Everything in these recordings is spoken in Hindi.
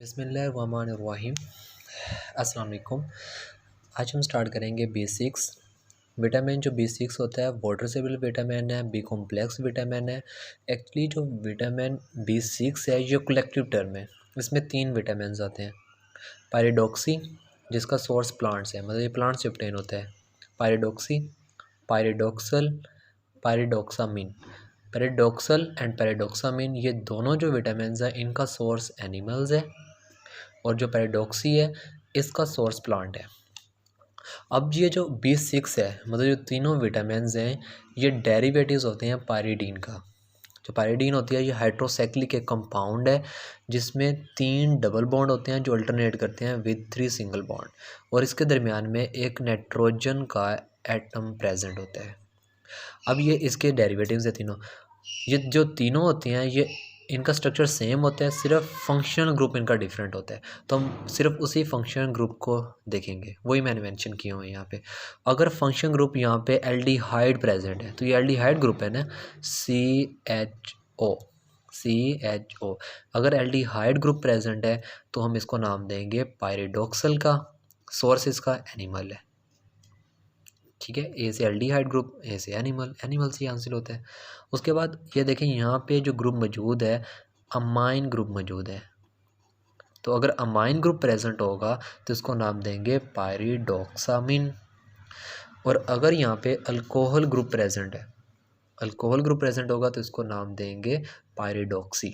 बिस्मिल्लाहिर्रहमानिर्रहीम। अस्सलाम वालेकुम। आज हम स्टार्ट करेंगे B6 विटामिन। जो B6 होता है वाटर सेलुबल विटामिन है, बी कॉम्प्लेक्स विटामिन है। एक्चुअली जो विटामिन B6 है ये कलेक्टिव टर्म है। इसमें 3 विटामिन आते हैं। पायरिडॉक्सी जिसका सोर्स प्लांट्स है, मतलब ये प्लांट से ऑब्टेन होता है। पायरिडॉक्सी, पायरिडॉक्सल, पायरिडॉक्सामिन। पैराडॉक्सल एंड पैराडॉक्सामिन ये दोनों जो विटामिन है इनका सोर्स एनिमल्स है, और जो पैराडॉक्सी है इसका सोर्स प्लांट है। अब ये जो B6 है, मतलब जो तीनों विटामिन हैं ये डेरिवेटिव्स होते हैं पायरीडीन का। जो पायरीडीन होती है ये हाइड्रोसाइक्लिक एक कंपाउंड है जिसमें 3 डबल बॉन्ड होते हैं जो अल्टरनेट करते हैं विद 3 सिंगल बॉन्ड, और इसके दरमियान में एक नाइट्रोजन का एटम प्रेजेंट होता है। अब ये इसके डेरिवेटिव्स है तीनों। ये जो तीनों होती हैं ये इनका स्ट्रक्चर सेम होता है, सिर्फ फंक्शनल ग्रुप इनका डिफरेंट होता है। तो हम सिर्फ उसी फंक्शनल ग्रुप को देखेंगे, वही मैंने मेंशन किए हुए हैं यहाँ पे। अगर फंक्शन ग्रुप यहाँ पे एल्डिहाइड प्रेजेंट है तो ये एल्डिहाइड ग्रुप है ना, CHO, CHO। अगर एल्डिहाइड ग्रुप प्रेजेंट है तो हम इसको नाम देंगे पायरिडॉक्सल का। सोर्स इसका एनिमल है, ठीक है। ए से एल्डिहाइड ग्रुप, ए से एनिमल, एनिमल से हासिल होता है। उसके बाद ये देखें यहाँ पे जो ग्रुप मौजूद है अमाइन ग्रुप मौजूद है। तो अगर अमाइन ग्रुप प्रेजेंट होगा तो इसको नाम देंगे पायरिडॉक्सामिन। और अगर यहाँ पे अल्कोहल ग्रुप प्रेजेंट है, अल्कोहल ग्रुप प्रेजेंट होगा तो इसको नाम देंगे पायरिडॉक्सी।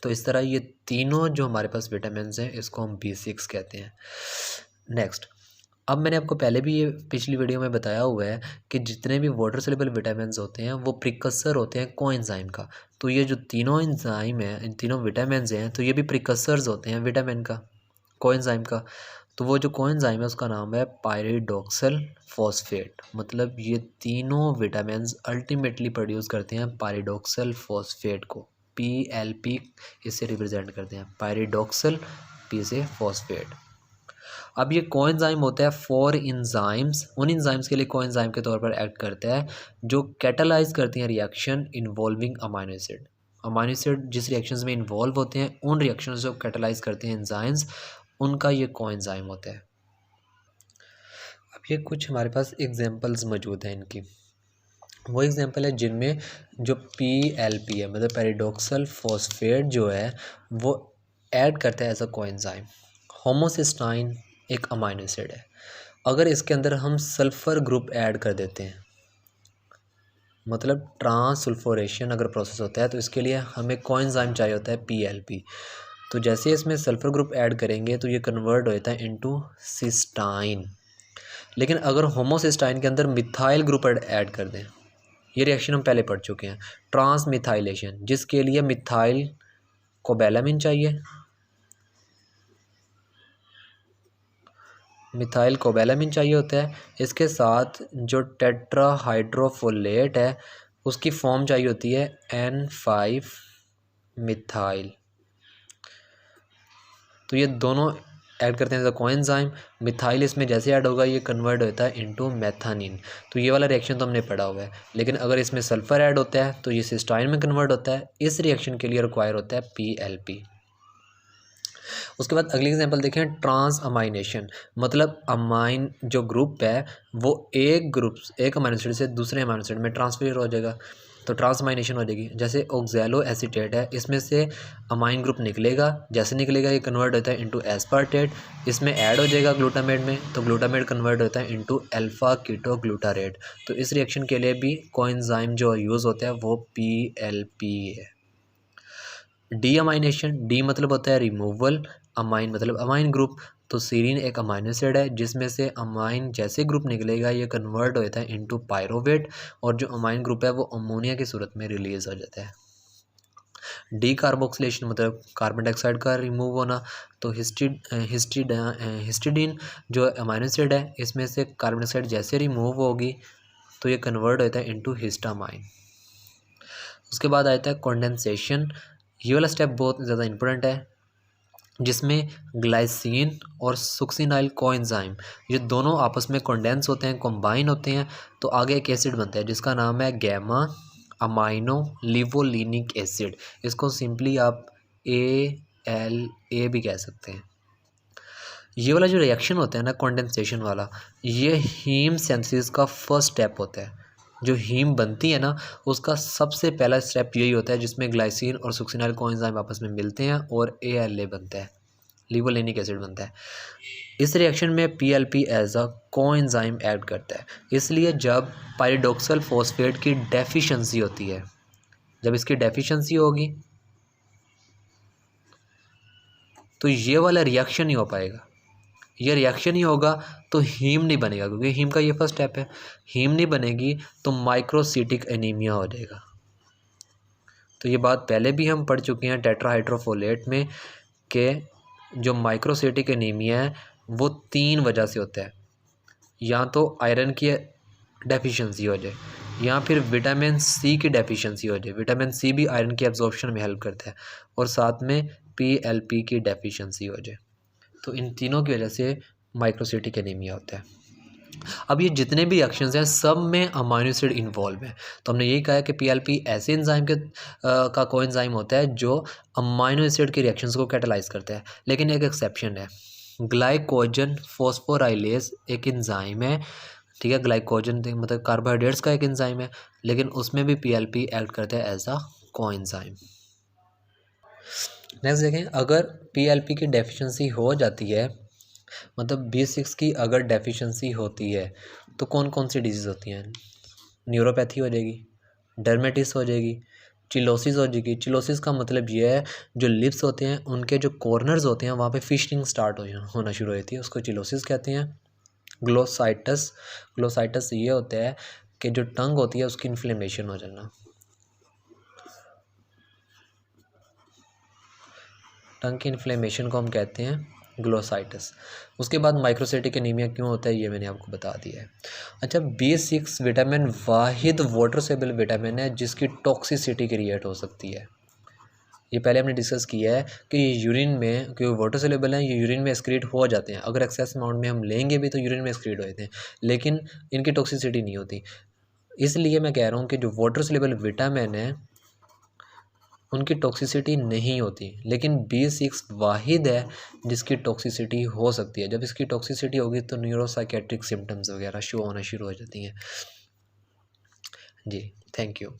तो इस तरह ये तीनों जो हमारे पास विटामिन हैं इसको हम B6 कहते हैं। नेक्स्ट, अब मैंने आपको पहले भी ये पिछली वीडियो में बताया हुआ है कि जितने भी वाटर सोल्यूबल विटामिन्स होते हैं वो प्रिकसर होते हैं कोएंजाइम का। तो ये जो तीनों एंजाइम हैं, इन तीनों विटामिन्स हैं, तो ये भी प्रिकसर्स होते हैं विटामिन का, कोएंजाइम का। तो वो जो कोएंजाइम है उसका नाम है पायरिडॉक्सल फॉस्फेट। मतलब ये तीनों विटामिन्स अल्टीमेटली प्रोड्यूस करते हैं पायरिडॉक्सल फॉस्फेट को, PLP इससे रिप्रेजेंट करते हैं, पायरिडॉक्सल, P से फॉस्फेट। अब ये कोएंजाइम होता है फॉर इंजाइम्स, उन इंजाइम्स के लिए कोएंजाइम के तौर पर एक्ट करता है जो कैटालाइज करती हैं reaction involving amino acid. Amino acid जिस रिएक्शंस में इन्वॉल्व होते हैं उन रिएक्शंस जो कैटालाइज करते हैं इंजाइम्स, उनका ये कोएंजाइम होता है। अब ये कुछ हमारे पास एग्जांपल्स मौजूद हैं इनकी। वो एग्जांपल है जिनमें जो PLP है, मतलब पैरिडॉक्सल फॉस्फेट जो है वो ऐड करता है एज अ कोएंजाइम। होमोसिस्टाइन एक अमाइनो एसिड है, अगर इसके अंदर हम सल्फ़र ग्रुप ऐड कर देते हैं, मतलब ट्रांससल्फोरेशन अगर प्रोसेस होता है तो इसके लिए हमें कोएंजाइम चाहिए होता है PLP। तो जैसे इसमें सल्फ़र ग्रुप ऐड करेंगे तो ये कन्वर्ट हो जाता है इनटू सिस्टाइन। लेकिन अगर होमोसिस्टाइन के अंदर मिथाइल ग्रुप ऐड कर दें, ये रिएक्शन हम पहले पढ़ चुके हैं, ट्रांसमिथाइलेशन, जिसके लिए मिथाइल कोबैलामिन चाहिए, मिथाइल कोबैलामिन चाहिए होता है। इसके साथ जो टेट्राहाइड्रोफोलेट है उसकी फॉर्म चाहिए होती है N5 मिथाइल। तो ये दोनों ऐड करते हैं कोएंजाइम। मिथाइल इसमें जैसे ऐड होगा ये कन्वर्ट होता है इनटू मेथानिन। तो ये वाला रिएक्शन तो हमने पढ़ा हुआ है, लेकिन अगर इसमें सल्फ़र ऐड होता है तो ये सिस्टाइन में कन्वर्ट होता है। इस रिएक्शन के लिए रिक्वायर होता है PLP। उसके बाद अगली एग्जांपल देखें, ट्रांस अमाइनेशन, मतलब अमाइन जो ग्रुप है वो एक अमाइनो एसिड से दूसरे अमाइनो एसिड में ट्रांसफर हो जाएगा, तो ट्रांस अमाइनेशन हो जाएगी। जैसे ऑक्सैलो एसीटेट है, इसमें से अमाइन ग्रुप निकलेगा, जैसे निकलेगा ये कन्वर्ट होता है इनटू एस्पार्टेट, इसमें ऐड हो जाएगा ग्लूटामेट में, तो ग्लूटामेट कन्वर्ट होता है इनटू अल्फा कीटोग्लूटारेट। तो इस रिएक्शन के लिए भी कोएंजाइम जो यूज़ होता है वो PLP है। डी अमाइनेशन, डी मतलब होता है रिमूवल, अमाइन मतलब अमाइन ग्रुप। तो सीरीन एक अमाइनो एसिड है जिसमें से अमाइन जैसे ग्रुप निकलेगा ये कन्वर्ट होता है इनटू पायरोवेट, और जो अमाइन ग्रुप है वो अमोनिया की सूरत में रिलीज हो जाता है। डी कार्बोक्सिलेशन मतलब कार्बन डाइऑक्साइड का रिमूव होना। तो हिस्टिडीन जो अमाइनो एसिड है इसमें से कार्बन डाइऑक्साइड जैसे रिमूव होगी तो ये कन्वर्ट होता है इनटू हिस्टामाइन। उसके बाद आता है कंडेंसेशन। ये वाला स्टेप बहुत ज़्यादा इंपॉर्टेंट है जिसमें ग्लाइसिन और सुक्सिनाइल कोएंजाइम ये दोनों आपस में कंडेंस होते हैं, कंबाइन होते हैं, तो आगे एक एसिड बनता है जिसका नाम है गैमा अमाइनो लिवोलिनिक एसिड। इसको सिंपली आप PLA भी कह सकते हैं। ये वाला जो रिएक्शन होता है ना कंडेंसेशन वाला, ये हीम सिंथेसिस का फर्स्ट स्टेप होता है। जो हीम बनती है ना उसका सबसे पहला स्टेप यही होता है जिसमें ग्लाइसिन और सुक्सिनाइल कोएंजाइम आपस में मिलते हैं और ALA बनता है, लिवोलेनिक एसिड बनता है। इस रिएक्शन में PLP as a coenzyme add करता है। इसलिए जब पाइरिडॉक्सल फॉस्फेट की डेफिशिएंसी होती है, जब इसकी डेफिशिएंसी होगी तो ये वाला रिएक्शन नहीं हो पाएगा। ये रिएक्शन ही होगा तो हीम नहीं बनेगा, क्योंकि हीम का ये फर्स्ट स्टेप है। हीम नहीं बनेगी तो माइक्रोसिटिक एनीमिया हो जाएगा। तो ये बात पहले भी हम पढ़ चुके हैं टेट्राहाइड्रोफोलेट में कि जो माइक्रोसिटिक एनीमिया है वो 3 वजह से होता है। या तो आयरन की डेफिशिएंसी हो जाए, या फिर विटामिन सी की डेफिशिएंसी हो जाए। विटामिन सी भी आयरन की एब्जॉर्प्शन में हेल्प करता है, और साथ में PLP की डेफिशिएंसी हो जाए। तो इन तीनों की वजह से माइक्रोसिटिक एनीमिया होता है। अब ये जितने भी रिएक्शंस हैं सब में अमाइनो एसिड इन्वॉल्व है। तो हमने यही कहा है कि PLP ऐसे एंजाइम के का कोएंजाइम होता है जो अमाइनो एसिड के रिएक्शंस को कैटालाइज करता है। लेकिन एक एक्सेप्शन है, ग्लाइकोजन फॉस्फोराइलेज एक एंजाइम है, ठीक है। ग्लाइकोजन मतलब कार्बोहाइड्रेट्स का एक एंजाइम है, लेकिन उसमें भी PLP एक्ट करता है एज अ कोएंजाइम। नेक्स्ट देखें, अगर PLP की डेफिशिएंसी हो जाती है, मतलब B6 की अगर डेफिशिएंसी होती है तो कौन कौन सी डिजीज़ होती हैं? न्यूरोपैथी हो जाएगी, डर्मेटिस हो जाएगी, चिलोसिस हो जाएगी। चिलोसिस का मतलब ये है जो लिप्स होते हैं उनके जो कॉर्नर्स होते हैं वहाँ पे फिशरिंग स्टार्ट होना शुरू हो जाती है, उसको चिलोसिस कहते हैं। ग्लोसाइटस, ग्लोसाइटस ये होता है कि जो टंग होती है उसकी इन्फ्लेमेशन हो जाना, टंग की इन्फ्लेमेशन को हम कहते हैं ग्लोसाइटस। उसके बाद माइक्रोसिटिक एनीमिया क्यों होता है ये मैंने आपको बता दिया है। अच्छा, B6 विटामिन वाहिद वाटर सेबल विटामिन है जिसकी टॉक्सिसिटी क्रिएट हो सकती है। ये पहले हमने डिस्कस किया है कि ये यूरिन में, क्योंकि वाटर सेलेबल हैं, ये यूरिन में एक्सक्रीट हो जाते हैं। अगर एक्सेस अमाउंट में हम लेंगे भी तो यूरिन में एक्सक्रीट हो जाते हैं, लेकिन इनकी टॉक्सिसिटी नहीं होती। इसलिए मैं कह रहा हूँ कि जो वाटर सेलेबल विटामिन है उनकी टॉक्सिसिटी नहीं होती, लेकिन B6 वाहिद है जिसकी टॉक्सिसिटी हो सकती है। जब इसकी टॉक्सिसिटी होगी तो न्यूरोसाइकेट्रिक सिम्टम्स वगैरह शो होना शुरू हो जाती हैं। जी, थैंक यू।